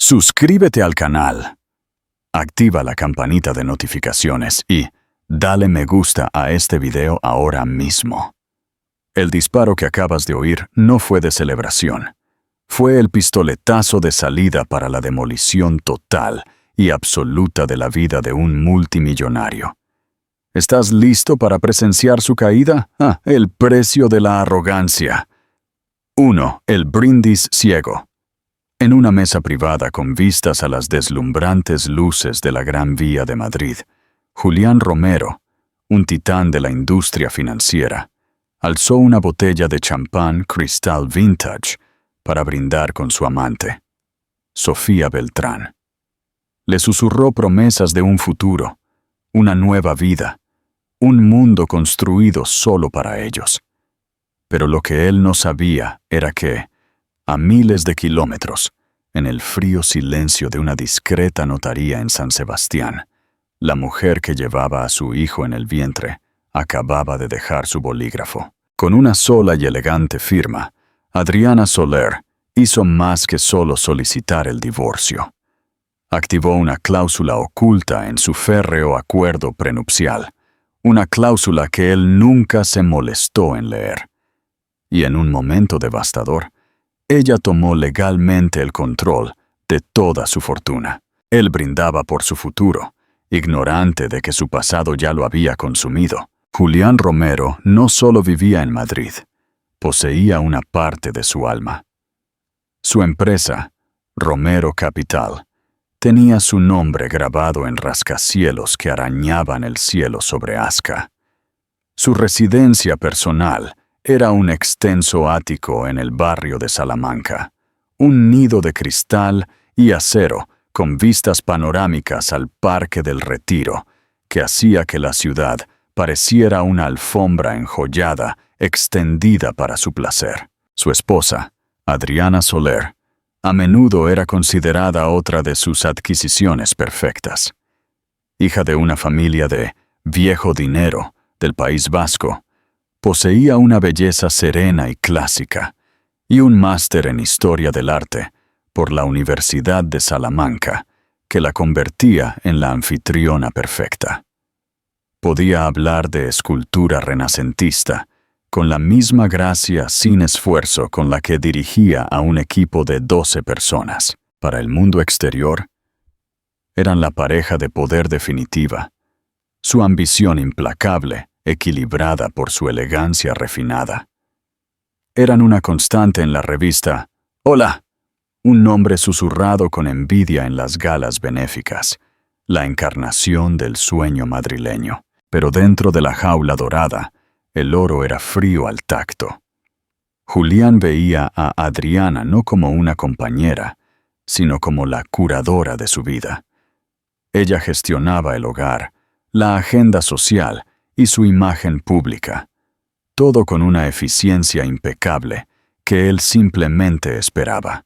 Suscríbete al canal, activa la campanita de notificaciones y dale me gusta a este video ahora mismo. El disparo que acabas de oír no fue de celebración. Fue el pistoletazo de salida para la demolición total y absoluta de la vida de un multimillonario. ¿Estás listo para presenciar su caída? El precio de la arrogancia. 1. El brindis ciego. En una mesa privada con vistas a las deslumbrantes luces de la Gran Vía de Madrid, Julián Romero, un titán de la industria financiera, alzó una botella de champán cristal vintage para brindar con su amante, Sofía Beltrán. Le susurró promesas de un futuro, una nueva vida, un mundo construido solo para ellos. Pero lo que él no sabía era que, a miles de kilómetros, en el frío silencio de una discreta notaría en San Sebastián, la mujer que llevaba a su hijo en el vientre acababa de dejar su bolígrafo. Con una sola y elegante firma, Adriana Soler hizo más que solo solicitar el divorcio. Activó una cláusula oculta en su férreo acuerdo prenupcial, una cláusula que él nunca se molestó en leer. Y en un momento devastador, ella tomó legalmente el control de toda su fortuna. Él brindaba por su futuro, ignorante de que su pasado ya lo había consumido. Julián Romero no solo vivía en Madrid, poseía una parte de su alma. Su empresa, Romero Capital, tenía su nombre grabado en rascacielos que arañaban el cielo sobre Asca. Su residencia personal era un extenso ático en el barrio de Salamanca, un nido de cristal y acero con vistas panorámicas al Parque del Retiro, que hacía que la ciudad pareciera una alfombra enjollada extendida para su placer. Su esposa, Adriana Soler, a menudo era considerada otra de sus adquisiciones perfectas. Hija de una familia de viejo dinero del País Vasco, poseía una belleza serena y clásica y un máster en Historia del Arte por la Universidad de Salamanca, que la convertía en la anfitriona perfecta. Podía hablar de escultura renacentista con la misma gracia sin esfuerzo con la que dirigía a un equipo de 12 personas. Para el mundo exterior, eran la pareja de poder definitiva, su ambición implacable, equilibrada por su elegancia refinada. Eran una constante en la revista Hola, un nombre susurrado con envidia en las galas benéficas, la encarnación del sueño madrileño. Pero dentro de la jaula dorada, el oro era frío al tacto. Julián veía a Adriana no como una compañera, sino como la curadora de su vida. Ella gestionaba el hogar, la agenda social y su imagen pública, todo con una eficiencia impecable que él simplemente esperaba.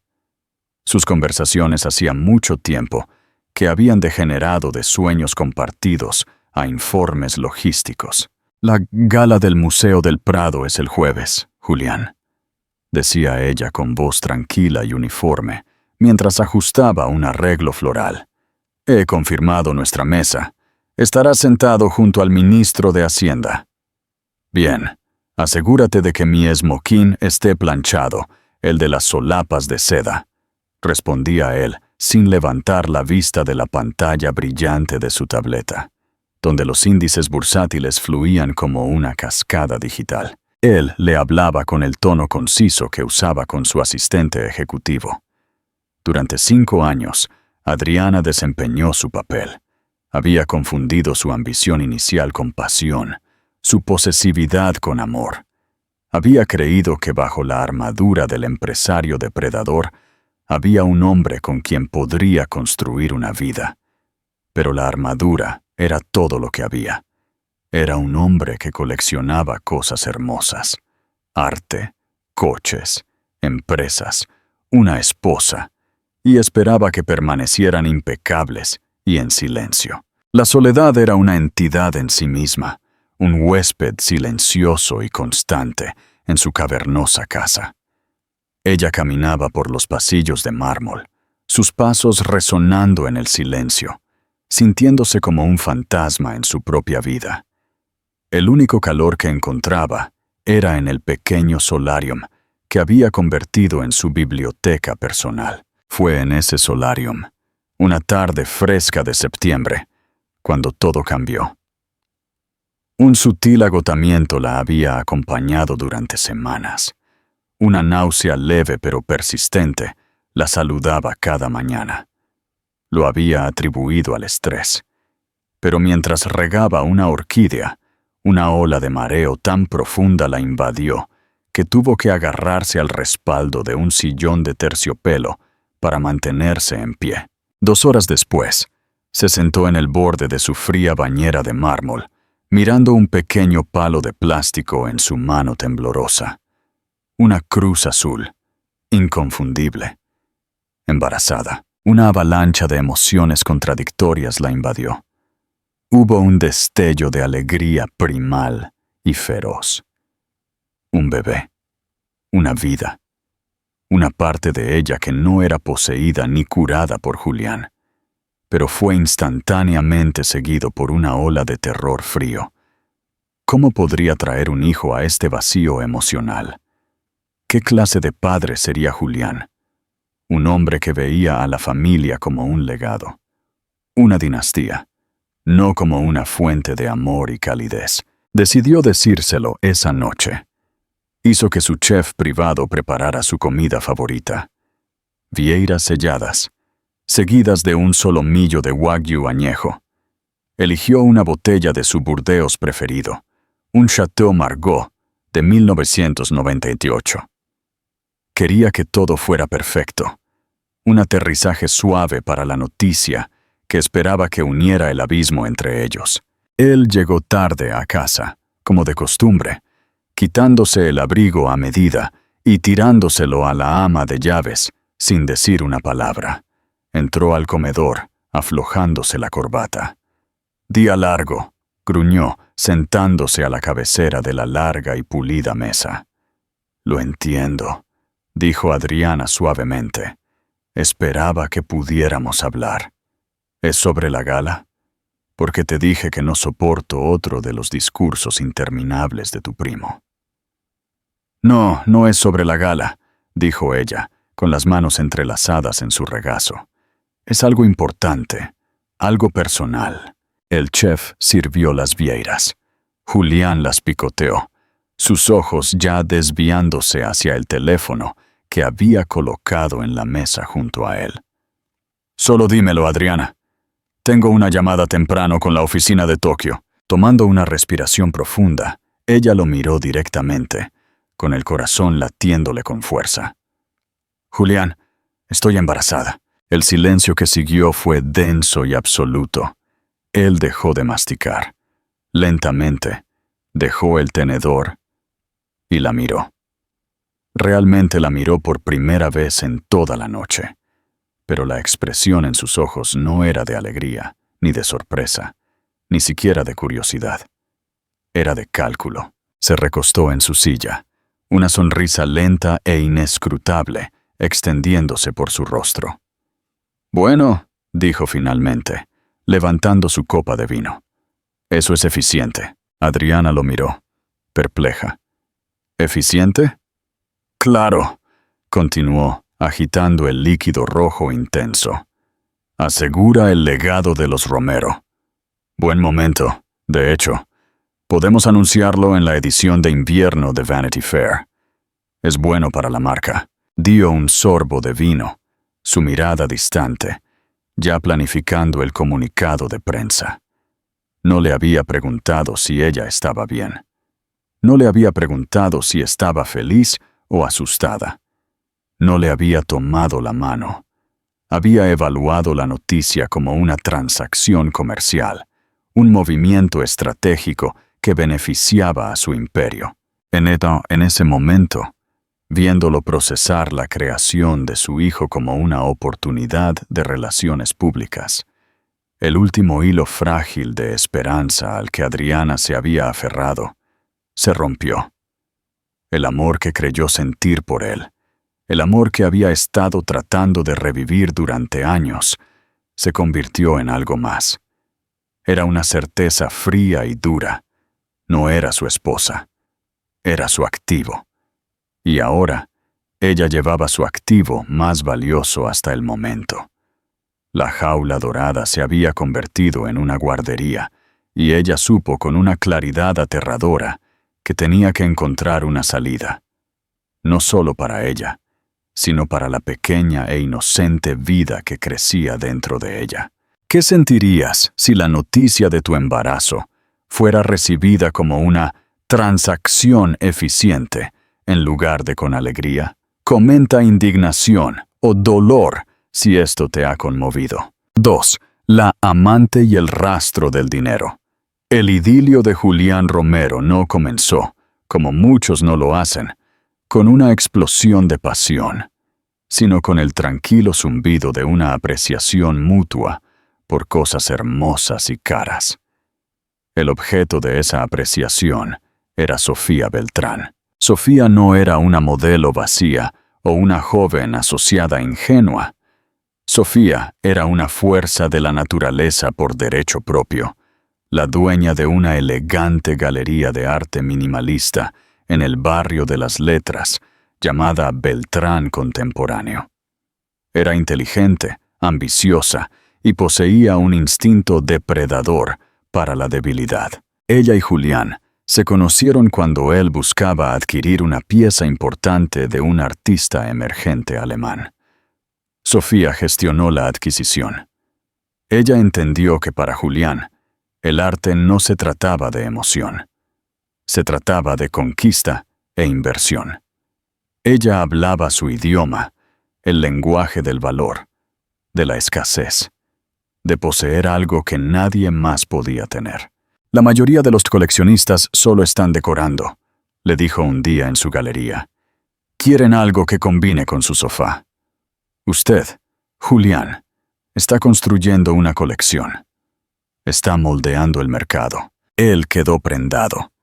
Sus conversaciones hacía mucho tiempo que habían degenerado de sueños compartidos a informes logísticos. La gala del Museo del Prado es el jueves, Julián, decía ella con voz tranquila y uniforme, mientras ajustaba un arreglo floral. He confirmado nuestra mesa. Estará sentado junto al ministro de Hacienda. Bien, asegúrate de que mi esmoquín esté planchado, el de las solapas de seda, respondía él, sin levantar la vista de la pantalla brillante de su tableta, donde los índices bursátiles fluían como una cascada digital. Él le hablaba con el tono conciso que usaba con su asistente ejecutivo. Durante 5 años, Adriana desempeñó su papel. Había confundido su ambición inicial con pasión, su posesividad con amor. Había creído que bajo la armadura del empresario depredador había un hombre con quien podría construir una vida. Pero la armadura era todo lo que había. Era un hombre que coleccionaba cosas hermosas: arte, coches, empresas, una esposa, y esperaba que permanecieran impecables y en silencio. La soledad era una entidad en sí misma, un huésped silencioso y constante en su cavernosa casa. Ella caminaba por los pasillos de mármol, sus pasos resonando en el silencio, sintiéndose como un fantasma en su propia vida. El único calor que encontraba era en el pequeño solarium que había convertido en su biblioteca personal. Fue en ese solarium, una tarde fresca de septiembre, cuando todo cambió. Un sutil agotamiento la había acompañado durante semanas. Una náusea leve pero persistente la saludaba cada mañana. Lo había atribuido al estrés. Pero mientras regaba una orquídea, una ola de mareo tan profunda la invadió que tuvo que agarrarse al respaldo de un sillón de terciopelo para mantenerse en pie. 2 horas después, se sentó en el borde de su fría bañera de mármol, mirando un pequeño palo de plástico en su mano temblorosa. Una cruz azul, inconfundible. Embarazada, una avalancha de emociones contradictorias la invadió. Hubo un destello de alegría primal y feroz. Un bebé, una vida, una parte de ella que no era poseída ni curada por Julián, pero fue instantáneamente seguido por una ola de terror frío. ¿Cómo podría traer un hijo a este vacío emocional? ¿Qué clase de padre sería Julián? Un hombre que veía a la familia como un legado, una dinastía, no como una fuente de amor y calidez. Decidió decírselo esa noche. Hizo que su chef privado preparara su comida favorita. Vieiras selladas, seguidas de un solomillo de wagyu añejo. Eligió una botella de su Burdeos preferido, un Chateau Margaux de 1998. Quería que todo fuera perfecto. Un aterrizaje suave para la noticia que esperaba que uniera el abismo entre ellos. Él llegó tarde a casa, como de costumbre, quitándose el abrigo a medida y tirándoselo a la ama de llaves, sin decir una palabra. Entró al comedor, aflojándose la corbata. «Día largo», gruñó, sentándose a la cabecera de la larga y pulida mesa. «Lo entiendo», dijo Adriana suavemente. «Esperaba que pudiéramos hablar. ¿Es sobre la gala? Porque te dije que no soporto otro de los discursos interminables de tu primo». «No, no es sobre la gala», dijo ella, con las manos entrelazadas en su regazo. «Es algo importante, algo personal». El chef sirvió las vieiras. Julián las picoteó, sus ojos ya desviándose hacia el teléfono que había colocado en la mesa junto a él. «Solo dímelo, Adriana. Tengo una llamada temprano con la oficina de Tokio». Tomando una respiración profunda, ella lo miró directamente, con el corazón latiéndole con fuerza. «Julián, estoy embarazada». El silencio que siguió fue denso y absoluto. Él dejó de masticar. Lentamente, dejó el tenedor y la miró. Realmente la miró por primera vez en toda la noche, pero la expresión en sus ojos no era de alegría, ni de sorpresa, ni siquiera de curiosidad. Era de cálculo. Se recostó en su silla, una sonrisa lenta e inescrutable extendiéndose por su rostro. «Bueno», dijo finalmente, levantando su copa de vino. «Eso es eficiente». Adriana lo miró, perpleja. «¿Eficiente?» «Claro», continuó, agitando el líquido rojo intenso. «Asegura el legado de los Romero. Buen momento, de hecho. Podemos anunciarlo en la edición de invierno de Vanity Fair. Es bueno para la marca». Dio un sorbo de vino, su mirada distante, ya planificando el comunicado de prensa. No le había preguntado si ella estaba bien. No le había preguntado si estaba feliz o asustada. No le había tomado la mano. Había evaluado la noticia como una transacción comercial, un movimiento estratégico que beneficiaba a su imperio. En ese momento, viéndolo procesar la creación de su hijo como una oportunidad de relaciones públicas, el último hilo frágil de esperanza al que Adriana se había aferrado, se rompió. El amor que creyó sentir por él, El amor que había estado tratando de revivir durante años se convirtió en algo más. Era una certeza fría y dura. No era su esposa, era su activo. Y ahora, ella llevaba su activo más valioso hasta el momento. La jaula dorada se había convertido en una guardería, y ella supo con una claridad aterradora que tenía que encontrar una salida. No solo para ella, sino para la pequeña e inocente vida que crecía dentro de ella. ¿Qué sentirías si la noticia de tu embarazo fuera recibida como una transacción eficiente en lugar de con alegría? Comenta indignación o dolor si esto te ha conmovido. 2. La amante y el rastro del dinero. El idilio de Julián Romero no comenzó, como muchos no lo hacen, con una explosión de pasión, sino con el tranquilo zumbido de una apreciación mutua por cosas hermosas y caras. El objeto de esa apreciación era Sofía Beltrán. Sofía no era una modelo vacía o una joven asociada ingenua. Sofía era una fuerza de la naturaleza por derecho propio, la dueña de una elegante galería de arte minimalista en el barrio de las Letras, llamada Beltrán Contemporáneo. Era inteligente, ambiciosa y poseía un instinto depredador para la debilidad. Ella y Julián se conocieron cuando él buscaba adquirir una pieza importante de un artista emergente alemán. Sofía gestionó la adquisición. Ella entendió que para Julián, el arte no se trataba de emoción. Se trataba de conquista e inversión. Ella hablaba su idioma, el lenguaje del valor, de la escasez, de poseer algo que nadie más podía tener. La mayoría de los coleccionistas solo están decorando, le dijo un día en su galería. Quieren algo que combine con su sofá. Usted, Julián, está construyendo una colección. Está moldeando el mercado. Él quedó prendado.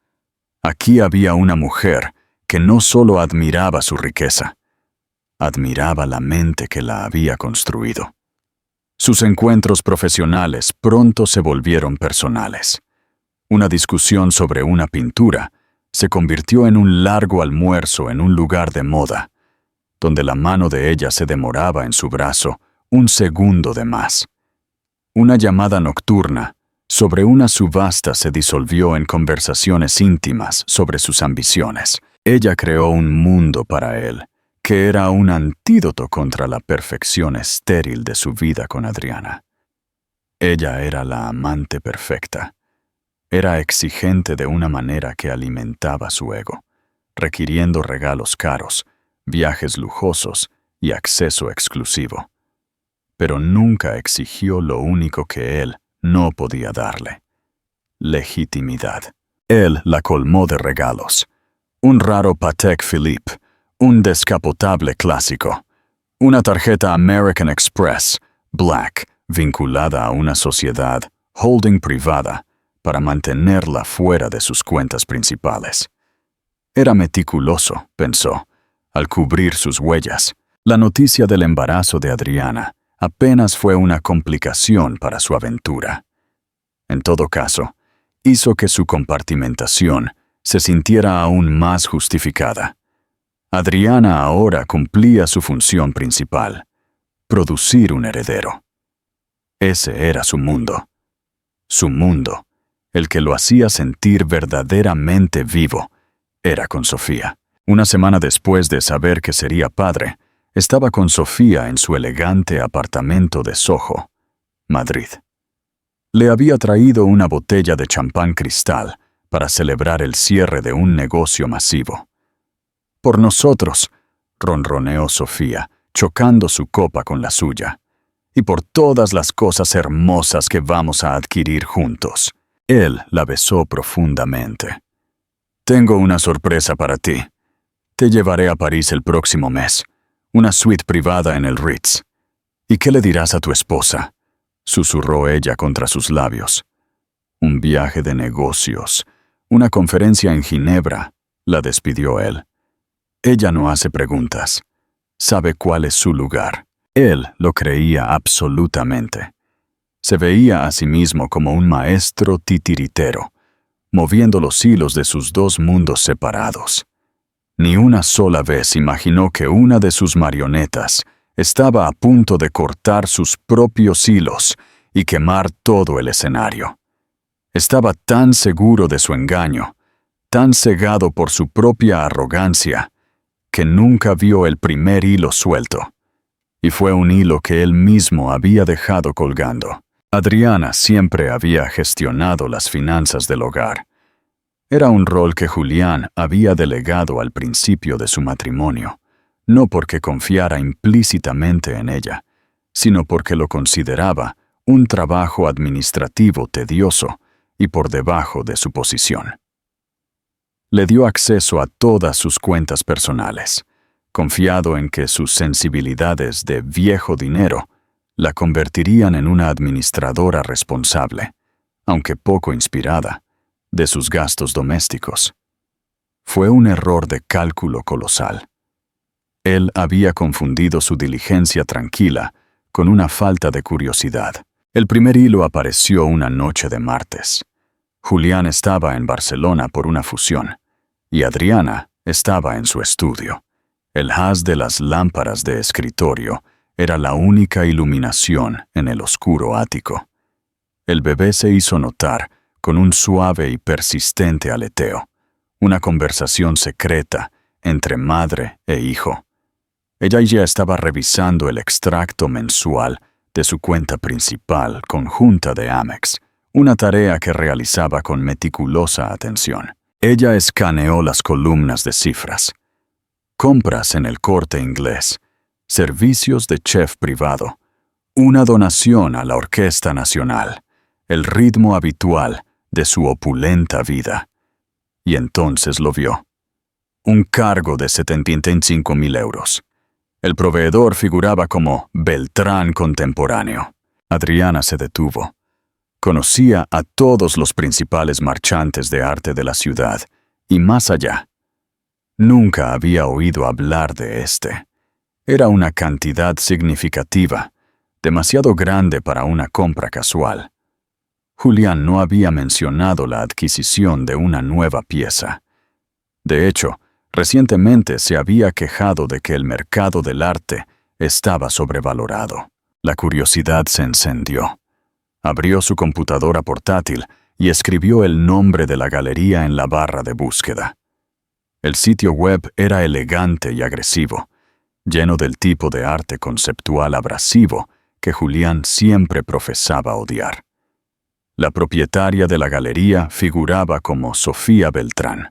Aquí había una mujer que no solo admiraba su riqueza, admiraba la mente que la había construido. Sus encuentros profesionales pronto se volvieron personales. Una discusión sobre una pintura se convirtió en un largo almuerzo en un lugar de moda, donde la mano de ella se demoraba en su brazo un segundo de más. Una llamada nocturna sobre una subasta se disolvió en conversaciones íntimas sobre sus ambiciones. Ella creó un mundo para él, que era un antídoto contra la perfección estéril de su vida con Adriana. Ella era la amante perfecta. Era exigente de una manera que alimentaba su ego, requiriendo regalos caros, viajes lujosos y acceso exclusivo. Pero nunca exigió lo único que él no podía darle: legitimidad. Él la colmó de regalos. Un raro Patek Philippe, un descapotable clásico, una tarjeta American Express, Black, vinculada a una sociedad holding privada para mantenerla fuera de sus cuentas principales. Era meticuloso, pensó, al cubrir sus huellas. La noticia del embarazo de Adriana apenas fue una complicación para su aventura. En todo caso, hizo que su compartimentación se sintiera aún más justificada. Adriana ahora cumplía su función principal: producir un heredero. Ese era su mundo. Su mundo, el que lo hacía sentir verdaderamente vivo, era con Sofía. Una semana después de saber que sería padre, estaba con Sofía en su elegante apartamento de Soho, Madrid. Le había traído una botella de champán cristal para celebrar el cierre de un negocio masivo. Por nosotros, ronroneó Sofía, chocando su copa con la suya, y por todas las cosas hermosas que vamos a adquirir juntos. Él la besó profundamente. Tengo una sorpresa para ti. Te llevaré a París el próximo mes. Una suite privada en el Ritz. ¿Y qué le dirás a tu esposa?, susurró ella contra sus labios. Un viaje de negocios, una conferencia en Ginebra, la despidió él. Ella no hace preguntas. sabe cuál es su lugar. Él lo creía absolutamente. Se veía a sí mismo como un maestro titiritero, moviendo los hilos de sus dos mundos separados. Ni una sola vez imaginó que una de sus marionetas estaba a punto de cortar sus propios hilos y quemar todo el escenario. Estaba tan seguro de su engaño, tan cegado por su propia arrogancia, que nunca vio el primer hilo suelto. Y fue un hilo que él mismo había dejado colgando. Adriana siempre había gestionado las finanzas del hogar. Era un rol que Julián había delegado al principio de su matrimonio, no porque confiara implícitamente en ella, sino porque lo consideraba un trabajo administrativo tedioso y por debajo de su posición. Le dio acceso a todas sus cuentas personales, confiado en que sus sensibilidades de viejo dinero la convertirían en una administradora responsable, aunque poco inspirada, de sus gastos domésticos. Fue un error de cálculo colosal. Él había confundido su diligencia tranquila con una falta de curiosidad. El primer hilo apareció una noche de martes. Julián estaba en Barcelona por una fusión, y Adriana estaba en su estudio. El haz de las lámparas de escritorio era la única iluminación en el oscuro ático. El bebé se hizo notar con un suave y persistente aleteo, una conversación secreta entre madre e hijo. Ella ya estaba revisando el extracto mensual de su cuenta principal conjunta de Amex, una tarea que realizaba con meticulosa atención. Ella escaneó las columnas de cifras. Compras en el Corte Inglés, servicios de chef privado, una donación a la Orquesta Nacional, el ritmo habitual de su opulenta vida. Y entonces lo vio. Un cargo de 75,000 euros. El proveedor figuraba como Beltrán contemporáneo. Adriana se detuvo. Conocía a todos los principales marchantes de arte de la ciudad, y más allá. Nunca había oído hablar de este. Era una cantidad significativa, demasiado grande para una compra casual. Julián no había mencionado la adquisición de una nueva pieza. De hecho, recientemente se había quejado de que el mercado del arte estaba sobrevalorado. La curiosidad se encendió. Abrió su computadora portátil y escribió el nombre de la galería en la barra de búsqueda. El sitio web era elegante y agresivo, lleno del tipo de arte conceptual abrasivo que Julián siempre profesaba odiar. La propietaria de la galería figuraba como Sofía Beltrán.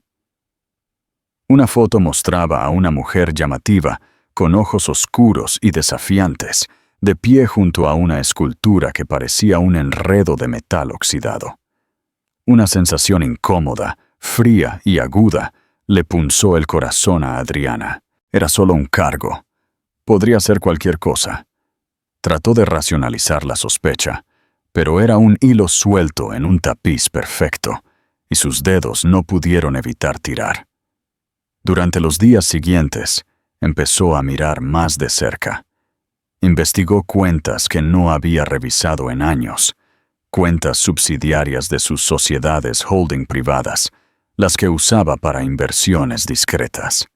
Una foto mostraba a una mujer llamativa, con ojos oscuros y desafiantes, de pie junto a una escultura que parecía un enredo de metal oxidado. Una sensación incómoda, fría y aguda le punzó el corazón a Adriana. Era solo un cargo. Podría ser cualquier cosa. Trató de racionalizar la sospecha, pero era un hilo suelto en un tapiz perfecto, y sus dedos no pudieron evitar tirar. Durante los días siguientes, empezó a mirar más de cerca. Investigó cuentas que no había revisado en años, cuentas subsidiarias de sus sociedades holding privadas, las que usaba para inversiones discretas.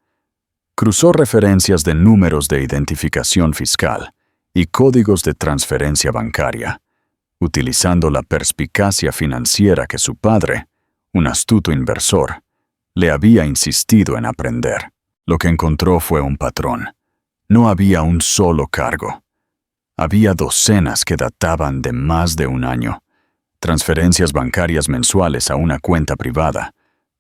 Cruzó referencias de números de identificación fiscal y códigos de transferencia bancaria, utilizando la perspicacia financiera que su padre, un astuto inversor, le había insistido en aprender. Lo que encontró fue un patrón. No había un solo cargo. Había docenas que databan de más de un año. Transferencias bancarias mensuales a una cuenta privada,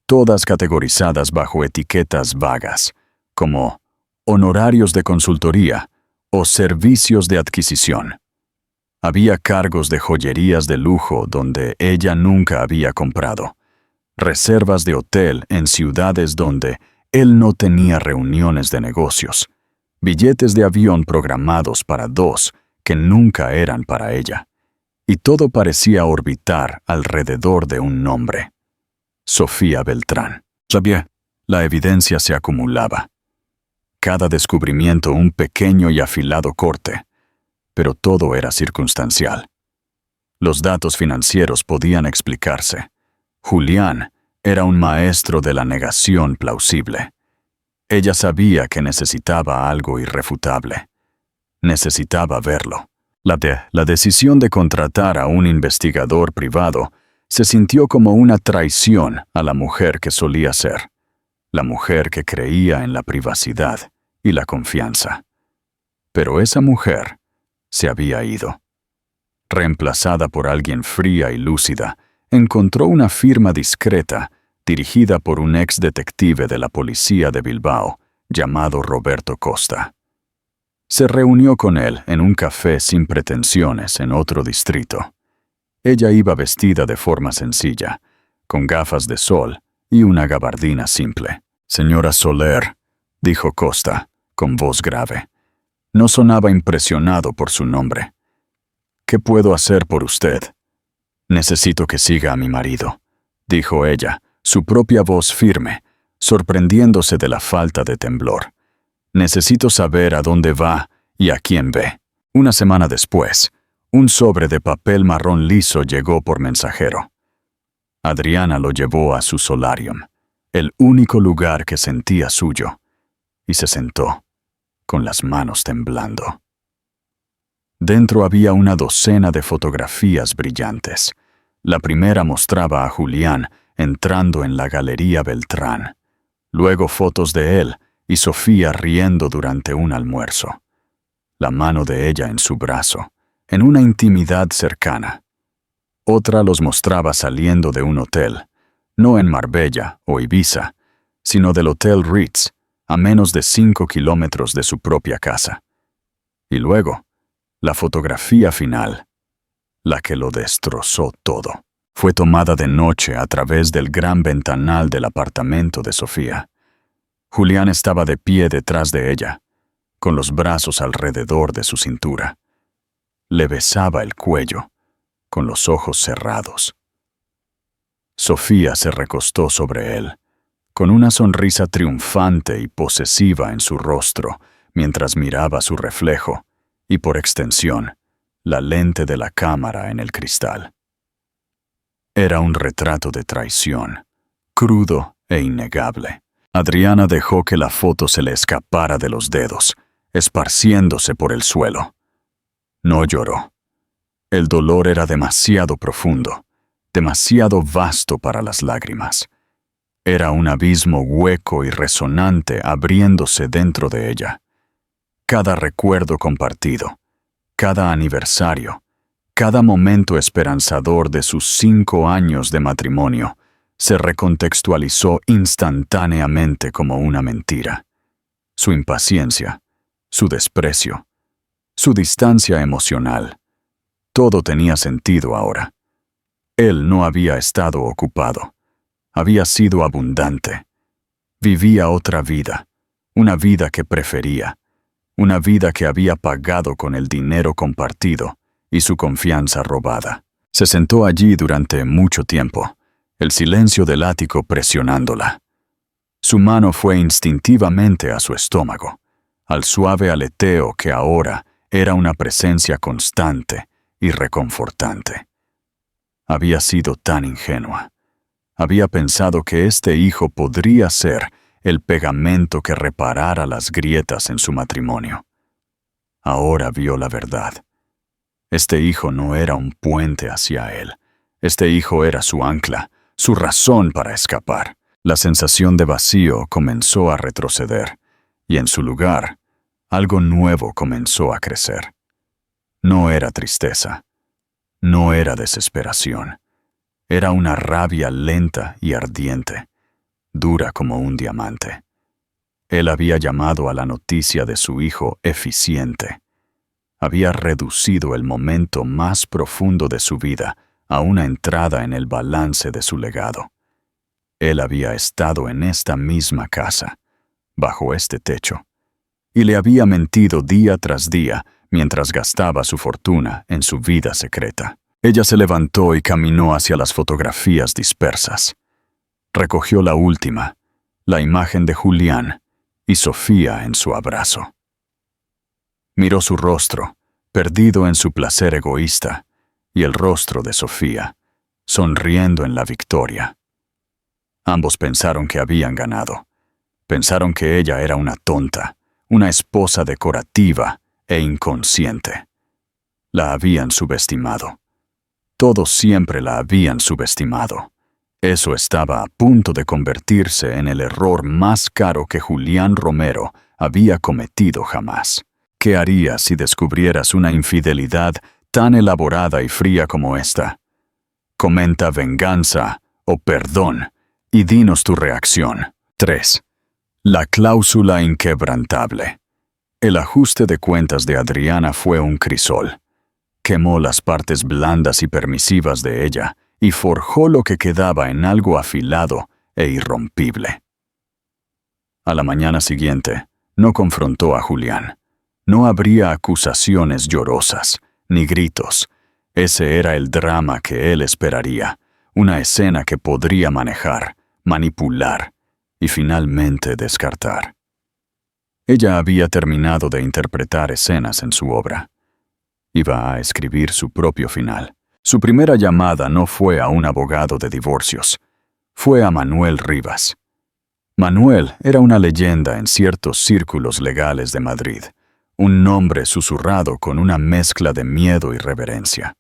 todas categorizadas bajo etiquetas vagas, como honorarios de consultoría o servicios de adquisición. Había cargos de joyerías de lujo donde ella nunca había comprado, reservas de hotel en ciudades donde él no tenía reuniones de negocios, billetes de avión programados para dos que nunca eran para ella, y todo parecía orbitar alrededor de un nombre: Sofía Beltrán. Sabía, la evidencia se acumulaba. cada descubrimiento un pequeño y afilado corte, pero todo era circunstancial. Los datos financieros podían explicarse. Julián era un maestro de la negación plausible. Ella sabía que necesitaba algo irrefutable. Necesitaba verlo. La decisión de contratar a un investigador privado se sintió como una traición a la mujer que solía ser, la mujer que creía en la privacidad y la confianza. Pero esa mujer se había ido. Reemplazada por alguien fría y lúcida, encontró una firma discreta dirigida por un ex detective de la policía de Bilbao llamado Roberto Costa. Se reunió con él en un café sin pretensiones en otro distrito. Ella iba vestida de forma sencilla, con gafas de sol y una gabardina simple. «Señora Soler», dijo Costa, con voz grave. No sonaba impresionado por su nombre. «¿Qué puedo hacer por usted?» «Necesito que siga a mi marido», dijo ella, su propia voz firme, sorprendiéndose de la falta de temblor. «Necesito saber a dónde va y a quién ve». Una semana después, un sobre de papel marrón liso llegó por mensajero. Adriana lo llevó a su solarium, el único lugar que sentía suyo, y se sentó, con las manos temblando. Dentro había una docena de fotografías brillantes. La primera mostraba a Julián entrando en la Galería Beltrán. Luego fotos de él y Sofía riendo durante un almuerzo. La mano de ella en su brazo, en una intimidad cercana. Otra los mostraba saliendo de un hotel, no en Marbella o Ibiza, sino del Hotel Ritz, a menos de 5 kilómetros de su propia casa. Y luego, la fotografía final, la que lo destrozó todo, fue tomada de noche a través del gran ventanal del apartamento de Sofía. Julián estaba de pie detrás de ella, con los brazos alrededor de su cintura. Le besaba el cuello, con los ojos cerrados. Sofía se recostó sobre él, con una sonrisa triunfante y posesiva en su rostro, mientras miraba su reflejo, y por extensión, la lente de la cámara en el cristal. Era un retrato de traición, crudo e innegable. Adriana dejó que la foto se le escapara de los dedos, esparciéndose por el suelo. No lloró. El dolor era demasiado profundo, demasiado vasto para las lágrimas. Era un abismo hueco y resonante abriéndose dentro de ella. Cada recuerdo compartido, cada aniversario, cada momento esperanzador de sus 5 años de matrimonio se recontextualizó instantáneamente como una mentira. Su impaciencia, su desprecio, su distancia emocional, todo tenía sentido ahora. Él no había estado ocupado, había sido abundante. Vivía otra vida, una vida que prefería, una vida que había pagado con el dinero compartido y su confianza robada. Se sentó allí durante mucho tiempo, el silencio del ático presionándola. Su mano fue instintivamente a su estómago, al suave aleteo que ahora era una presencia constante y reconfortante. Había sido tan ingenua. Había pensado que este hijo podría ser el pegamento que reparara las grietas en su matrimonio. Ahora vio la verdad. Este hijo no era un puente hacia él. Este hijo era su ancla, su razón para escapar. La sensación de vacío comenzó a retroceder, y en su lugar, algo nuevo comenzó a crecer. No era tristeza, no era desesperación. Era una rabia lenta y ardiente, dura como un diamante. Él había llamado a la noticia de su hijo eficiente. Había reducido el momento más profundo de su vida a una entrada en el balance de su legado. Él había estado en esta misma casa, bajo este techo, y le había mentido día tras día mientras gastaba su fortuna en su vida secreta. Ella se levantó y caminó hacia las fotografías dispersas. Recogió la última, la imagen de Julián, y Sofía en su abrazo. Miró su rostro, perdido en su placer egoísta, y el rostro de Sofía, sonriendo en la victoria. Ambos pensaron que habían ganado. Pensaron que ella era una tonta, una esposa decorativa e inconsciente. La habían subestimado. Todos siempre la habían subestimado. Eso estaba a punto de convertirse en el error más caro que Julián Romero había cometido jamás. ¿Qué harías si descubrieras una infidelidad tan elaborada y fría como esta? Comenta venganza o perdón y dinos tu reacción. 3. La cláusula inquebrantable. El ajuste de cuentas de Adriana fue un crisol. Quemó las partes blandas y permisivas de ella y forjó lo que quedaba en algo afilado e irrompible. A la mañana siguiente, no confrontó a Julián. No habría acusaciones llorosas, ni gritos. Ese era el drama que él esperaría, una escena que podría manejar, manipular y finalmente descartar. Ella había terminado de interpretar escenas en su obra. Iba a escribir su propio final. Su primera llamada no fue a un abogado de divorcios, fue a Manuel Rivas. Manuel era una leyenda en ciertos círculos legales de Madrid, un nombre susurrado con una mezcla de miedo y reverencia.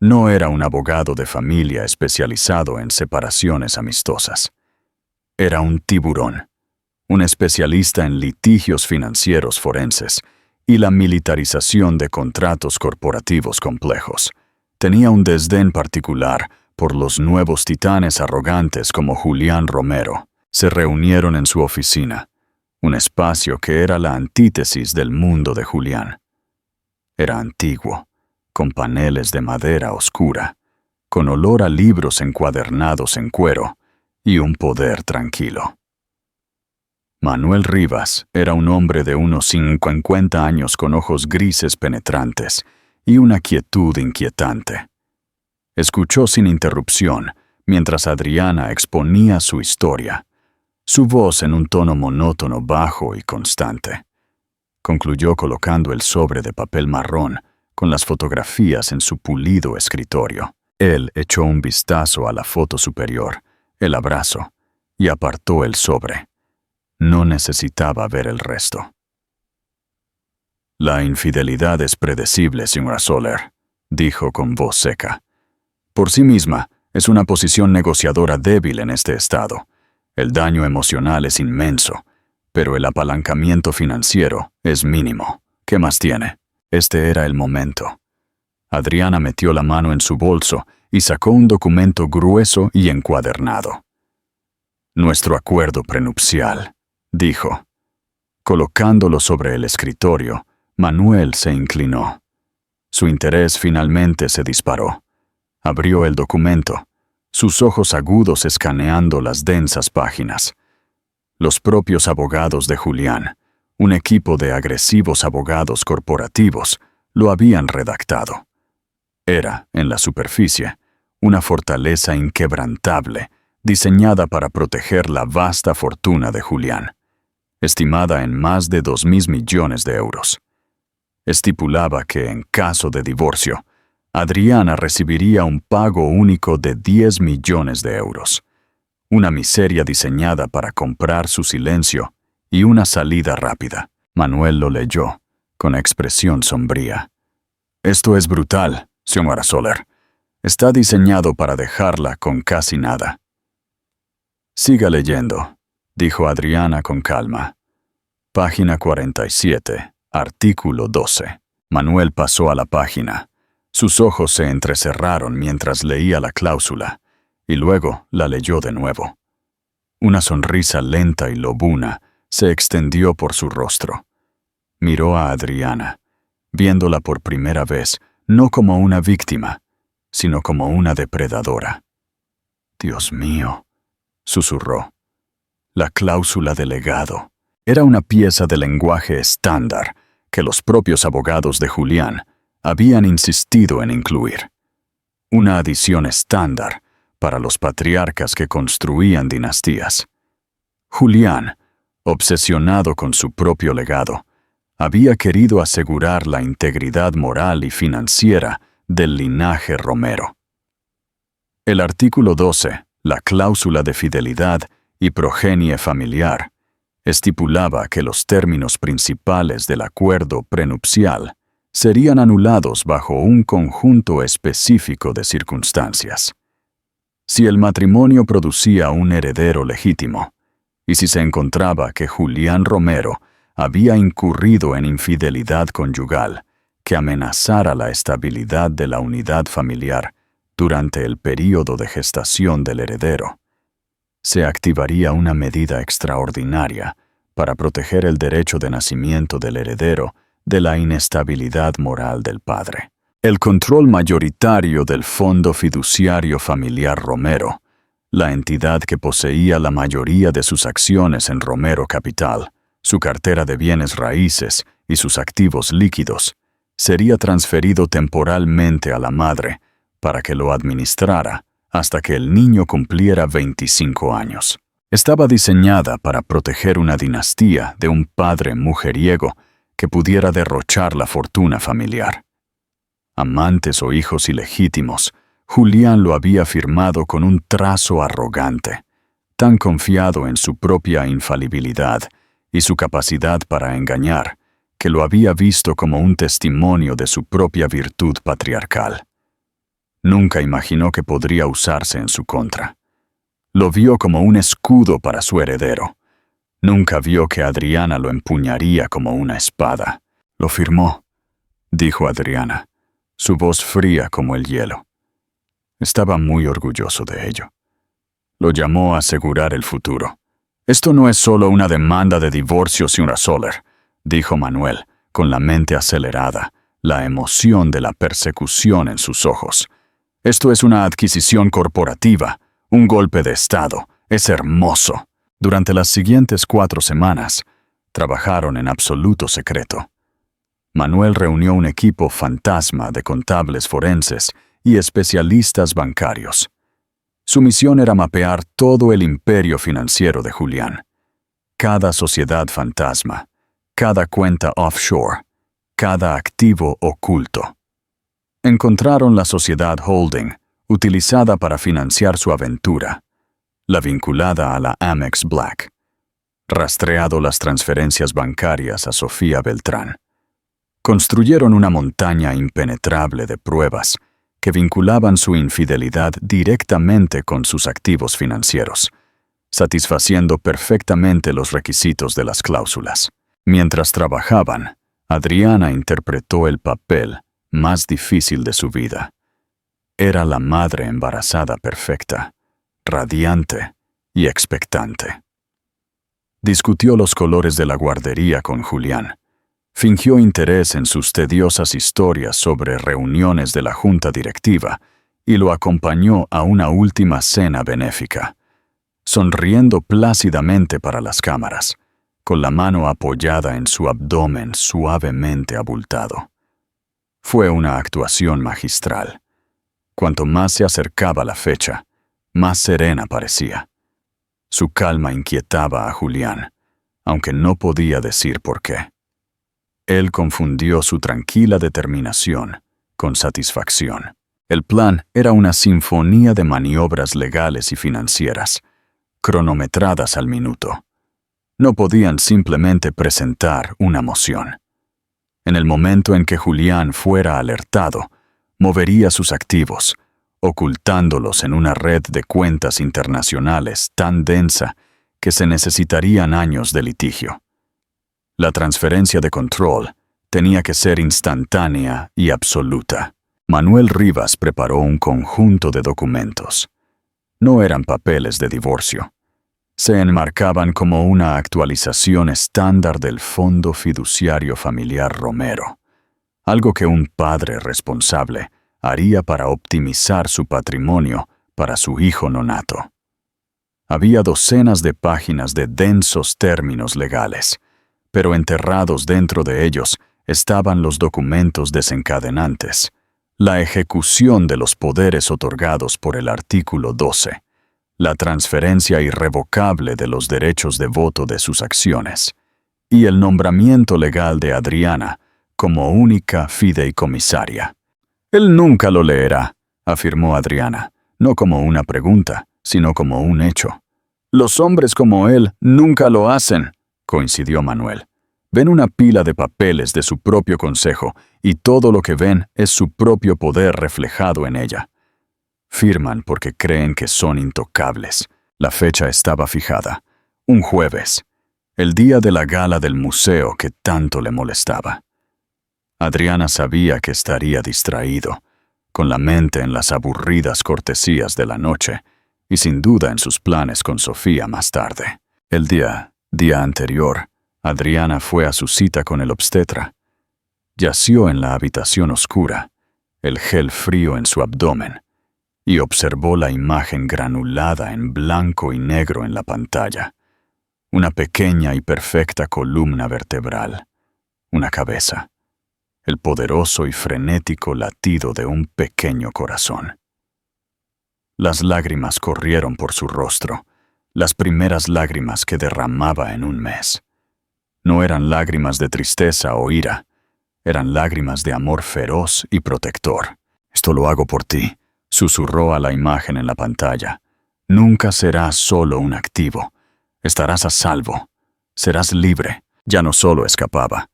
No era un abogado de familia especializado en separaciones amistosas. Era un tiburón, un especialista en litigios financieros forenses y la militarización de contratos corporativos complejos. Tenía un desdén particular por los nuevos titanes arrogantes como Julián Romero. Se reunieron en su oficina, un espacio que era la antítesis del mundo de Julián. Era antiguo, con paneles de madera oscura, con olor a libros encuadernados en cuero y un poder tranquilo. Manuel Rivas era un hombre de unos 50 años con ojos grises penetrantes y una quietud inquietante. Escuchó sin interrupción mientras Adriana exponía su historia, su voz en un tono monótono, bajo y constante. Concluyó colocando el sobre de papel marrón con las fotografías en su pulido escritorio. Él echó un vistazo a la foto superior, el abrazo, y apartó el sobre. No necesitaba ver el resto. La infidelidad es predecible, señora Soler, dijo con voz seca. Por sí misma, es una posición negociadora débil en este estado. El daño emocional es inmenso, pero el apalancamiento financiero es mínimo. ¿Qué más tiene? Este era el momento. Adriana metió la mano en su bolso y sacó un documento grueso y encuadernado. Nuestro acuerdo prenupcial, dijo. Colocándolo sobre el escritorio, Manuel se inclinó. Su interés finalmente se disparó. Abrió el documento, sus ojos agudos escaneando las densas páginas. Los propios abogados de Julián, un equipo de agresivos abogados corporativos, lo habían redactado. Era, en la superficie, una fortaleza inquebrantable, diseñada para proteger la vasta fortuna de Julián, estimada en más de 2.000 millones de euros. Estipulaba que, en caso de divorcio, Adriana recibiría un pago único de 10 millones de euros, una miseria diseñada para comprar su silencio y una salida rápida. Manuel lo leyó, con expresión sombría. Esto es brutal, señora Soler. Está diseñado para dejarla con casi nada. Siga leyendo, dijo Adriana con calma. Página 47, artículo 12. Manuel pasó a la página. Sus ojos se entrecerraron mientras leía la cláusula, y luego la leyó de nuevo. Una sonrisa lenta y lobuna se extendió por su rostro. Miró a Adriana, viéndola por primera vez no como una víctima, sino como una depredadora. Dios mío, susurró. La cláusula de legado era una pieza de lenguaje estándar que los propios abogados de Julián habían insistido en incluir. Una adición estándar para los patriarcas que construían dinastías. Julián, obsesionado con su propio legado, había querido asegurar la integridad moral y financiera del linaje Romero. El artículo 12, la cláusula de fidelidad y progenie familiar, estipulaba que los términos principales del acuerdo prenupcial serían anulados bajo un conjunto específico de circunstancias. Si el matrimonio producía un heredero legítimo, y si se encontraba que Julián Romero había incurrido en infidelidad conyugal que amenazara la estabilidad de la unidad familiar durante el período de gestación del heredero, se activaría una medida extraordinaria para proteger el derecho de nacimiento del heredero de la inestabilidad moral del padre. El control mayoritario del Fondo Fiduciario Familiar Romero, la entidad que poseía la mayoría de sus acciones en Romero Capital, su cartera de bienes raíces y sus activos líquidos, sería transferido temporalmente a la madre para que lo administrara hasta que el niño cumpliera 25 años. Estaba diseñada para proteger una dinastía de un padre mujeriego que pudiera derrochar la fortuna familiar. Amantes o hijos ilegítimos, Julián lo había firmado con un trazo arrogante, tan confiado en su propia infalibilidad y su capacidad para engañar, que lo había visto como un testimonio de su propia virtud patriarcal. Nunca imaginó que podría usarse en su contra. Lo vio como un escudo para su heredero. Nunca vio que Adriana lo empuñaría como una espada. Lo firmó, dijo Adriana, su voz fría como el hielo. Estaba muy orgulloso de ello. Lo llamó a asegurar el futuro. Esto no es solo una demanda de divorcio, señora Soler, dijo Manuel, con la mente acelerada, la emoción de la persecución en sus ojos. Esto es una adquisición corporativa, un golpe de Estado. Es hermoso. Durante las siguientes 4 semanas, trabajaron en absoluto secreto. Manuel reunió un equipo fantasma de contables forenses y especialistas bancarios. Su misión era mapear todo el imperio financiero de Julián. Cada sociedad fantasma, cada cuenta offshore, cada activo oculto. Encontraron la sociedad holding, utilizada para financiar su aventura, la vinculada a la Amex Black. Rastreado las transferencias bancarias a Sofía Beltrán. Construyeron una montaña impenetrable de pruebas que vinculaban su infidelidad directamente con sus activos financieros, satisfaciendo perfectamente los requisitos de las cláusulas. Mientras trabajaban, Adriana interpretó el papel más difícil de su vida. Era la madre embarazada perfecta, radiante y expectante. Discutió los colores de la guardería con Julián. Fingió interés en sus tediosas historias sobre reuniones de la junta directiva y lo acompañó a una última cena benéfica, sonriendo plácidamente para las cámaras, con la mano apoyada en su abdomen suavemente abultado. Fue una actuación magistral. Cuanto más se acercaba la fecha, más serena parecía. Su calma inquietaba a Julián, aunque no podía decir por qué. Él confundió su tranquila determinación con satisfacción. El plan era una sinfonía de maniobras legales y financieras, cronometradas al minuto. No podían simplemente presentar una moción. En el momento en que Julián fuera alertado, movería sus activos, ocultándolos en una red de cuentas internacionales tan densa que se necesitarían años de litigio. La transferencia de control tenía que ser instantánea y absoluta. Manuel Rivas preparó un conjunto de documentos. No eran papeles de divorcio. Se enmarcaban como una actualización estándar del Fondo Fiduciario Familiar Romero, algo que un padre responsable haría para optimizar su patrimonio para su hijo nonato. Había docenas de páginas de densos términos legales, pero enterrados dentro de ellos estaban los documentos desencadenantes, la ejecución de los poderes otorgados por el artículo 12, la transferencia irrevocable de los derechos de voto de sus acciones, y el nombramiento legal de Adriana como única fideicomisaria. Él nunca lo leerá, afirmó Adriana, no como una pregunta, sino como un hecho. Los hombres como él nunca lo hacen, coincidió Manuel. Ven una pila de papeles de su propio consejo y todo lo que ven es su propio poder reflejado en ella. Firman porque creen que son intocables. La fecha estaba fijada, un jueves, el día de la gala del museo que tanto le molestaba. Adriana sabía que estaría distraído, con la mente en las aburridas cortesías de la noche y sin duda en sus planes con Sofía más tarde. El día anterior, Adriana fue a su cita con el obstetra. Yació en la habitación oscura, el gel frío en su abdomen, y observó la imagen granulada en blanco y negro en la pantalla. Una pequeña y perfecta columna vertebral, una cabeza, el poderoso y frenético latido de un pequeño corazón. Las lágrimas corrieron por su rostro, las primeras lágrimas que derramaba en un mes. No eran lágrimas de tristeza o ira, eran lágrimas de amor feroz y protector. «Esto lo hago por ti», susurró a la imagen en la pantalla. «Nunca serás solo un activo. Estarás a salvo. Serás libre». Ya no solo escapaba.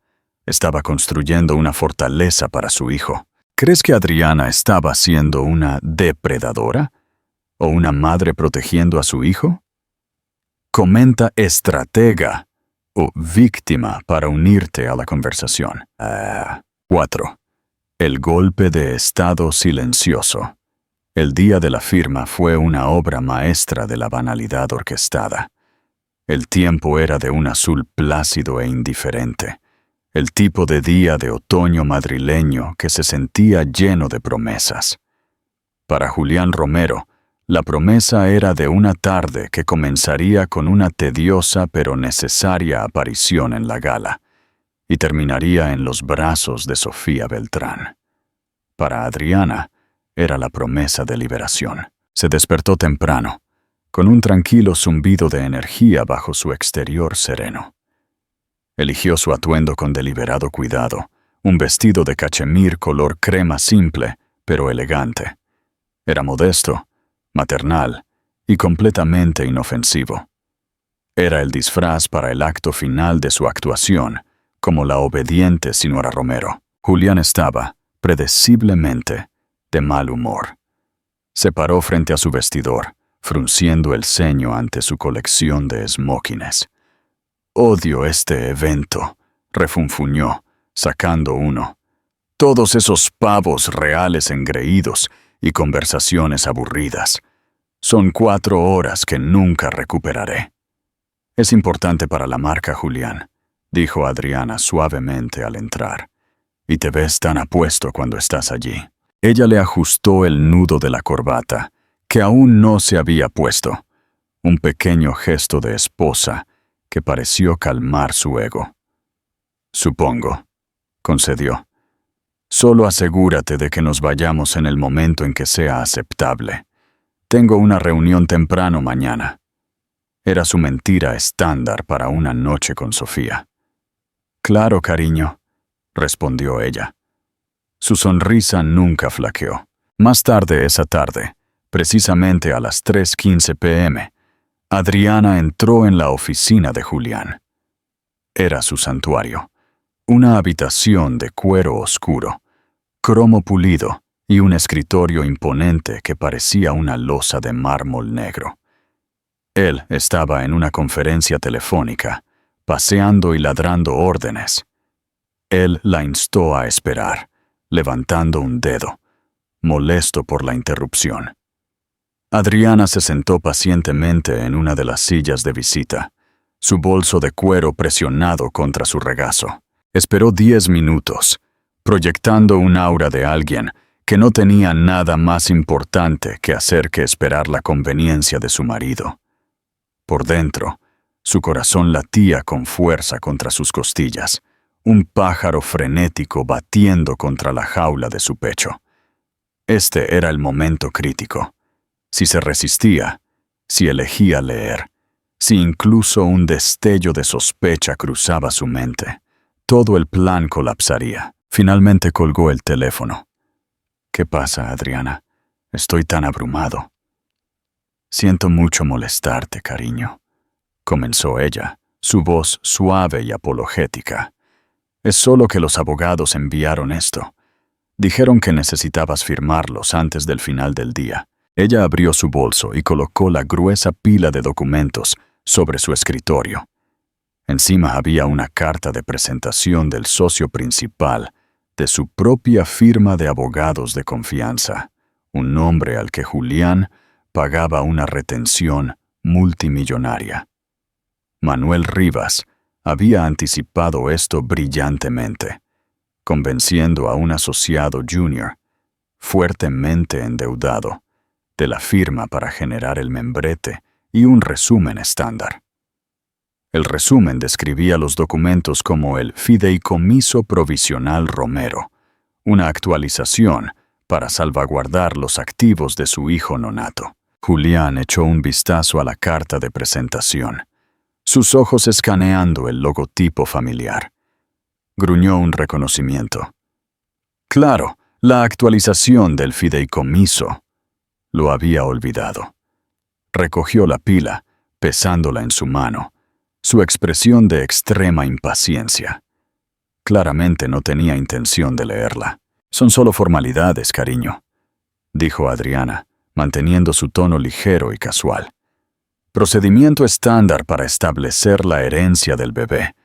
Estaba construyendo una fortaleza para su hijo. ¿Crees que Adriana estaba siendo una depredadora? ¿O una madre protegiendo a su hijo? Comenta estratega o víctima para unirte a la conversación. 4. El golpe de estado silencioso. El día de la firma fue una obra maestra de la banalidad orquestada. El tiempo era de un azul plácido e indiferente, el tipo de día de otoño madrileño que se sentía lleno de promesas. Para Julián Romero, la promesa era de una tarde que comenzaría con una tediosa pero necesaria aparición en la gala y terminaría en los brazos de Sofía Beltrán. Para Adriana, era la promesa de liberación. Se despertó temprano, con un tranquilo zumbido de energía bajo su exterior sereno. Eligió su atuendo con deliberado cuidado, un vestido de cachemir color crema simple, pero elegante. Era modesto, maternal y completamente inofensivo. Era el disfraz para el acto final de su actuación, como la obediente señora Romero. Julián estaba, predeciblemente, de mal humor. Se paró frente a su vestidor, frunciendo el ceño ante su colección de smokines. «Odio este evento», refunfuñó, sacando uno. «Todos esos pavos reales engreídos y conversaciones aburridas. Son 4 horas que nunca recuperaré». «Es importante para la marca, Julián», dijo Adriana suavemente al entrar. «Y te ves tan apuesto cuando estás allí». Ella le ajustó el nudo de la corbata, que aún no se había puesto, un pequeño gesto de esposa que pareció calmar su ego. «Supongo», concedió. «Solo asegúrate de que nos vayamos en el momento en que sea aceptable. Tengo una reunión temprano mañana». Era su mentira estándar para una noche con Sofía. «Claro, cariño», respondió ella. Su sonrisa nunca flaqueó. Más tarde esa tarde, precisamente a las 3:15 p.m., Adriana entró en la oficina de Julián. Era su santuario, una habitación de cuero oscuro, cromo pulido y un escritorio imponente que parecía una losa de mármol negro. Él estaba en una conferencia telefónica, paseando y ladrando órdenes. Él la instó a esperar, levantando un dedo, molesto por la interrupción. Adriana se sentó pacientemente en una de las sillas de visita, su bolso de cuero presionado contra su regazo. Esperó 10 minutos, proyectando un aura de alguien que no tenía nada más importante que hacer que esperar la conveniencia de su marido. Por dentro, su corazón latía con fuerza contra sus costillas, un pájaro frenético batiendo contra la jaula de su pecho. Este era el momento crítico. Si se resistía, si elegía leer, si incluso un destello de sospecha cruzaba su mente, todo el plan colapsaría. Finalmente colgó el teléfono. «¿Qué pasa, Adriana? Estoy tan abrumado». «Siento mucho molestarte, cariño», comenzó ella, su voz suave y apologética. «Es solo que los abogados enviaron esto. Dijeron que necesitabas firmarlos antes del final del día». Ella abrió su bolso y colocó la gruesa pila de documentos sobre su escritorio. Encima había una carta de presentación del socio principal de su propia firma de abogados de confianza, un nombre al que Julián pagaba una retención multimillonaria. Manuel Rivas había anticipado esto brillantemente, convenciendo a un asociado junior, fuertemente endeudado, de la firma para generar el membrete y un resumen estándar. El resumen describía los documentos como el Fideicomiso Provisional Romero, una actualización para salvaguardar los activos de su hijo nonato. Julián echó un vistazo a la carta de presentación, sus ojos escaneando el logotipo familiar. Gruñó un reconocimiento. Claro, la actualización del fideicomiso. Lo había olvidado. Recogió la pila, pesándola en su mano, su expresión de extrema impaciencia. Claramente no tenía intención de leerla. «Son solo formalidades, cariño», dijo Adriana, manteniendo su tono ligero y casual. «Procedimiento estándar para establecer la herencia del bebé,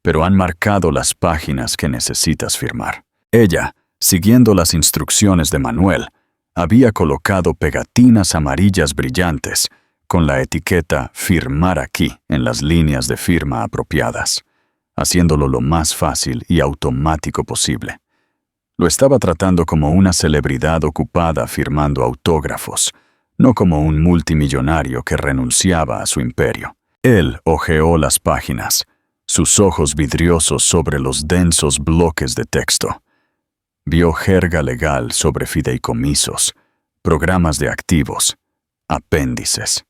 pero han marcado las páginas que necesitas firmar». Ella, siguiendo las instrucciones de Manuel, había colocado pegatinas amarillas brillantes con la etiqueta «Firmar aquí» en las líneas de firma apropiadas, haciéndolo lo más fácil y automático posible. Lo estaba tratando como una celebridad ocupada firmando autógrafos, no como un multimillonario que renunciaba a su imperio. Él hojeó las páginas, sus ojos vidriosos sobre los densos bloques de texto. Vio jerga legal sobre fideicomisos, programas de activos, apéndices.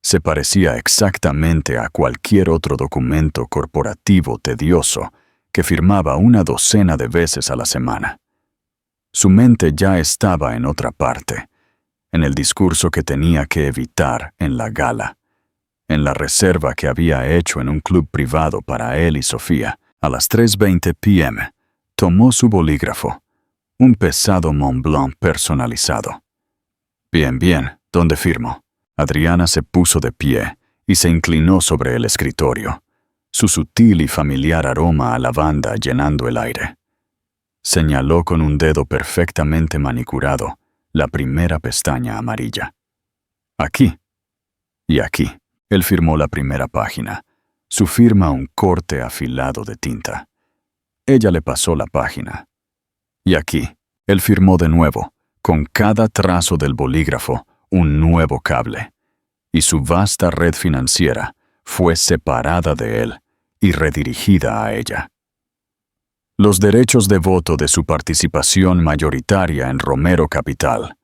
Se parecía exactamente a cualquier otro documento corporativo tedioso que firmaba una docena de veces a la semana. Su mente ya estaba en otra parte, en el discurso que tenía que evitar en la gala, en la reserva que había hecho en un club privado para él y Sofía. A las 3:20 p.m., tomó su bolígrafo, un pesado Mont Blanc personalizado. Bien, ¿dónde firmo? Adriana se puso de pie y se inclinó sobre el escritorio, su sutil y familiar aroma a lavanda llenando el aire. Señaló con un dedo perfectamente manicurado la primera pestaña amarilla. Aquí. Y aquí. Él firmó la primera página, su firma un corte afilado de tinta. Ella le pasó la página. Y aquí, él firmó de nuevo, con cada trazo del bolígrafo, un nuevo cable. Y su vasta red financiera fue separada de él y redirigida a ella. Los derechos de voto de su participación mayoritaria en Romero Capital,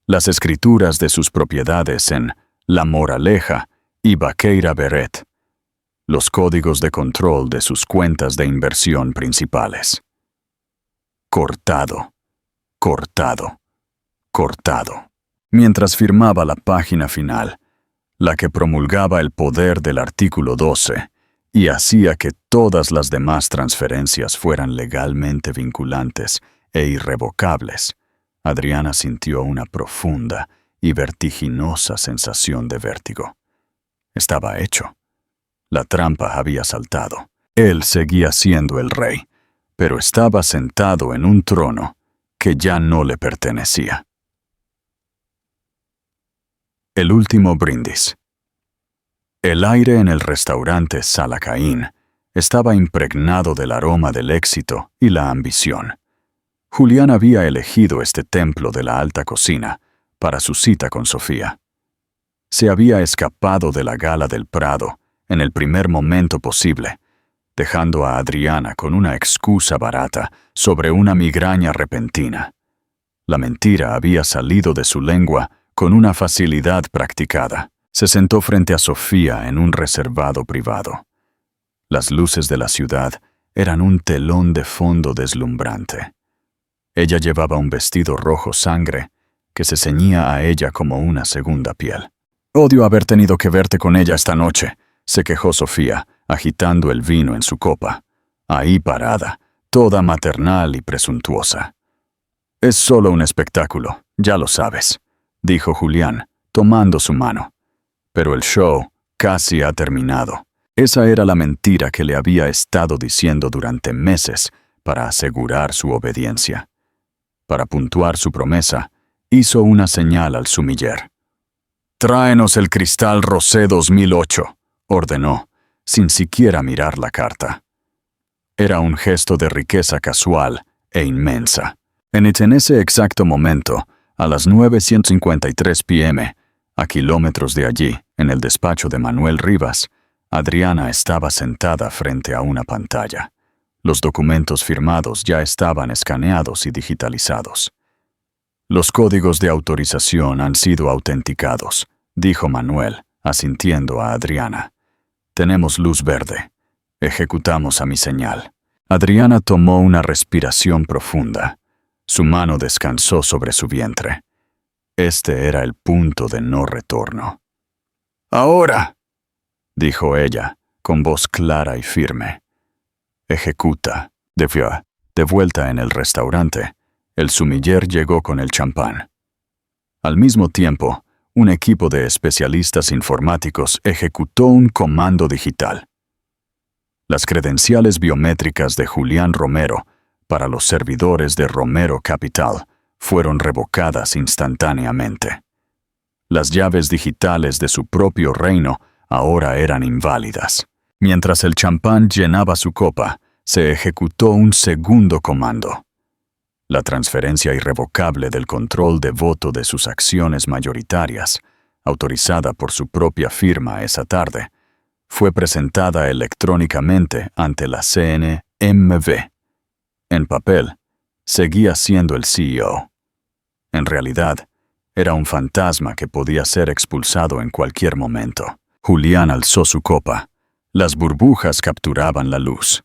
las escrituras de sus propiedades en La Moraleja y Vaqueira Beret, los códigos de control de sus cuentas de inversión principales. Cortado. Mientras firmaba la página final, la que promulgaba el poder del artículo 12 y hacía que todas las demás transferencias fueran legalmente vinculantes e irrevocables, Adriana sintió una profunda y vertiginosa sensación de vértigo. Estaba hecho. La trampa había saltado. Él seguía siendo el rey, pero estaba sentado en un trono que ya no le pertenecía. El último brindis. El aire en el restaurante Salacaín estaba impregnado del aroma del éxito y la ambición. Julián había elegido este templo de la alta cocina para su cita con Sofía. Se había escapado de la gala del Prado en el primer momento posible, dejando a Adriana con una excusa barata sobre una migraña repentina. La mentira había salido de su lengua con una facilidad practicada. Se sentó frente a Sofía en un reservado privado. Las luces de la ciudad eran un telón de fondo deslumbrante. Ella llevaba un vestido rojo sangre que se ceñía a ella como una segunda piel. «Odio haber tenido que verte con ella esta noche», se quejó Sofía, agitando el vino en su copa. Ahí parada, toda maternal y presuntuosa. «Es solo un espectáculo, ya lo sabes», dijo Julián, tomando su mano. Pero el show casi ha terminado. Esa era la mentira que le había estado diciendo durante meses para asegurar su obediencia. Para puntuar su promesa, hizo una señal al sumiller. «Tráenos el cristal Rosé 2008», ordenó, sin siquiera mirar la carta. Era un gesto de riqueza casual e inmensa. En ese exacto momento, a las 9:53 p.m., a kilómetros de allí, en el despacho de Manuel Rivas, Adriana estaba sentada frente a una pantalla. Los documentos firmados ya estaban escaneados y digitalizados. «Los códigos de autorización han sido autenticados», dijo Manuel, asintiendo a Adriana. «Tenemos luz verde. Ejecutamos a mi señal». Adriana tomó una respiración profunda. Su mano descansó sobre su vientre. Este era el punto de no retorno. «Ahora», dijo ella, con voz clara y firme. «Ejecuta». De vuelta en el restaurante, el sumiller llegó con el champán. Al mismo tiempo, un equipo de especialistas informáticos ejecutó un comando digital. Las credenciales biométricas de Julián Romero para los servidores de Romero Capital fueron revocadas instantáneamente. Las llaves digitales de su propio reino ahora eran inválidas. Mientras el champán llenaba su copa, se ejecutó un segundo comando. La transferencia irrevocable del control de voto de sus acciones mayoritarias, autorizada por su propia firma esa tarde, fue presentada electrónicamente ante la CNMV. En papel, seguía siendo el CEO. En realidad, era un fantasma que podía ser expulsado en cualquier momento. Julián alzó su copa. Las burbujas capturaban la luz.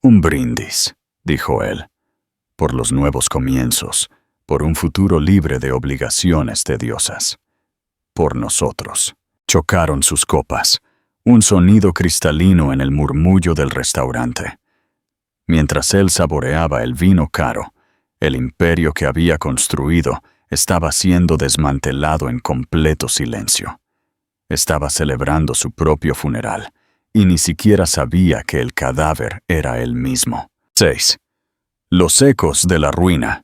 «Un brindis», dijo él, «por los nuevos comienzos, por un futuro libre de obligaciones tediosas. Por nosotros». Chocaron sus copas, un sonido cristalino en el murmullo del restaurante. Mientras él saboreaba el vino caro, el imperio que había construido estaba siendo desmantelado en completo silencio. Estaba celebrando su propio funeral, y ni siquiera sabía que el cadáver era él mismo. 6. Los ecos de la ruina.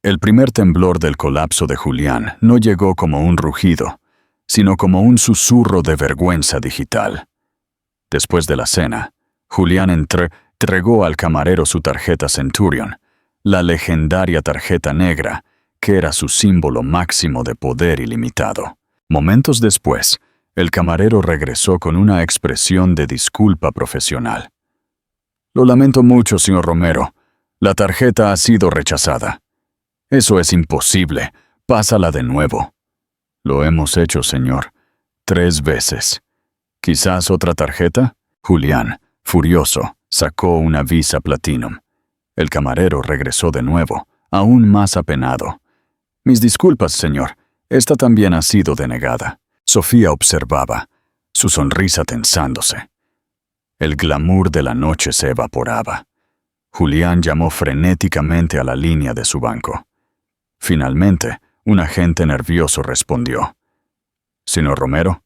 El primer temblor del colapso de Julián no llegó como un rugido, sino como un susurro de vergüenza digital. Después de la cena, Julián entregó al camarero su tarjeta Centurion, la legendaria tarjeta negra, que era su símbolo máximo de poder ilimitado. Momentos después, el camarero regresó con una expresión de disculpa profesional. «Lo lamento mucho, señor Romero. La tarjeta ha sido rechazada». «Eso es imposible. Pásala de nuevo». «Lo hemos hecho, señor. 3 veces. ¿Quizás otra tarjeta?» Julián, furioso, sacó una Visa Platinum. El camarero regresó de nuevo, aún más apenado. «Mis disculpas, señor. Esta también ha sido denegada». Sofía observaba, su sonrisa tensándose. El glamour de la noche se evaporaba. Julián llamó frenéticamente a la línea de su banco. Finalmente, un agente nervioso respondió. «¿Señor Romero?»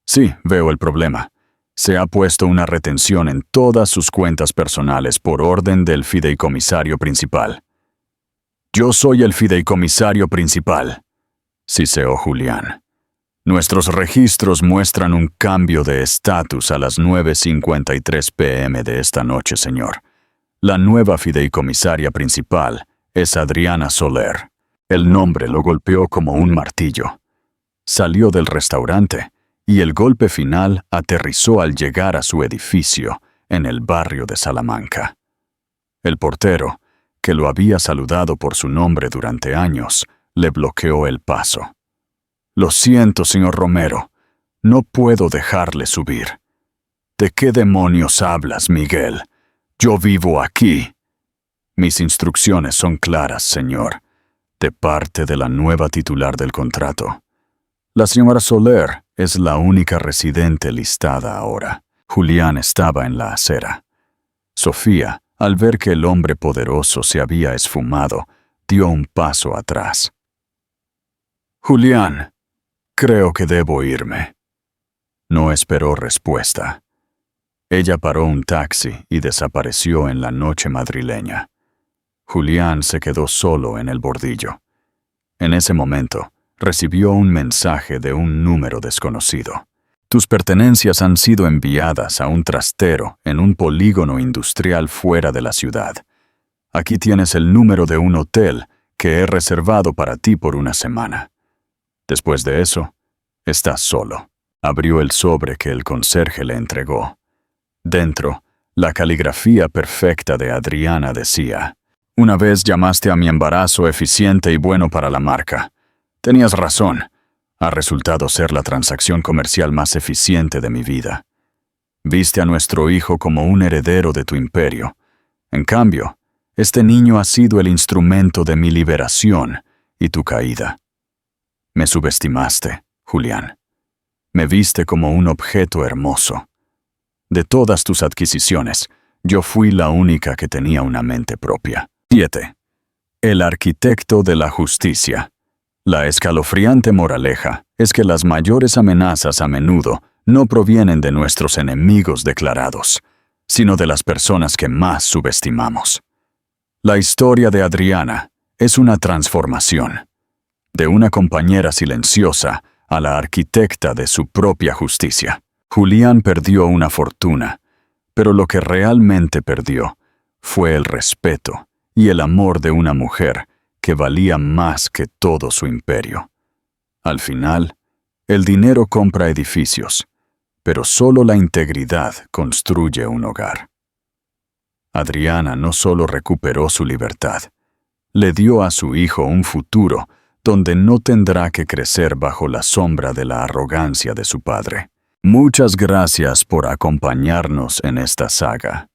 «Sí, veo el problema. Se ha puesto una retención en todas sus cuentas personales por orden del fideicomisario principal». «Yo soy el fideicomisario principal», siseó Julián. «Nuestros registros muestran un cambio de estatus a las 9:53 p.m. de esta noche, señor. La nueva fideicomisaria principal es Adriana Soler». El nombre lo golpeó como un martillo. Salió del restaurante y el golpe final aterrizó al llegar a su edificio en el barrio de Salamanca. El portero, que lo había saludado por su nombre durante años, le bloqueó el paso. Lo siento, señor Romero. No puedo dejarle subir. ¿De qué demonios hablas, Miguel? Yo vivo aquí. Mis instrucciones son claras, señor, de parte de la nueva titular del contrato. La señora Soler es la única residente listada ahora. Julián estaba en la acera. Sofía, al ver que el hombre poderoso se había esfumado, dio un paso atrás. Julián, creo que debo irme. No esperó respuesta. Ella paró un taxi y desapareció en la noche madrileña. Julián se quedó solo en el bordillo. En ese momento, recibió un mensaje de un número desconocido. Tus pertenencias han sido enviadas a un trastero en un polígono industrial fuera de la ciudad. Aquí tienes el número de un hotel que he reservado para ti por una semana. Después de eso, estás solo. Abrió el sobre que el conserje le entregó. Dentro, la caligrafía perfecta de Adriana decía: Una vez llamaste a mi embarazo eficiente y bueno para la marca. Tenías razón. Ha resultado ser la transacción comercial más eficiente de mi vida. Viste a nuestro hijo como un heredero de tu imperio. En cambio, este niño ha sido el instrumento de mi liberación y tu caída. Me subestimaste, Julián. Me viste como un objeto hermoso. De todas tus adquisiciones, yo fui la única que tenía una mente propia. 7. El arquitecto de la justicia. La escalofriante moraleja es que las mayores amenazas a menudo no provienen de nuestros enemigos declarados, sino de las personas que más subestimamos. La historia de Adriana es una transformación, de una compañera silenciosa a la arquitecta de su propia justicia. Julián perdió una fortuna, pero lo que realmente perdió fue el respeto y el amor de una mujer que valía más que todo su imperio. Al final, el dinero compra edificios, pero solo la integridad construye un hogar. Adriana no solo recuperó su libertad, le dio a su hijo un futuro donde no tendrá que crecer bajo la sombra de la arrogancia de su padre. Muchas gracias por acompañarnos en esta saga.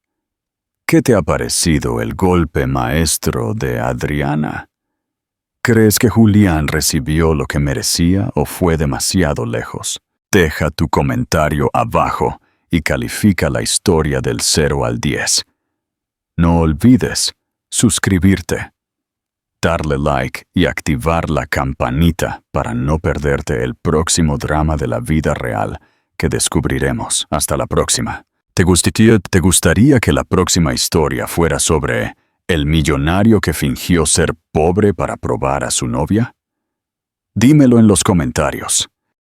¿Qué te ha parecido el golpe maestro de Adriana? ¿Crees que Julián recibió lo que merecía o fue demasiado lejos? Deja tu comentario abajo y califica la historia del 0 al 10. No olvides suscribirte, darle like y activar la campanita para no perderte el próximo drama de la vida real que descubriremos. Hasta la próxima. ¿Te gustaría que la próxima historia fuera sobre el millonario que fingió ser pobre para probar a su novia? Dímelo en los comentarios.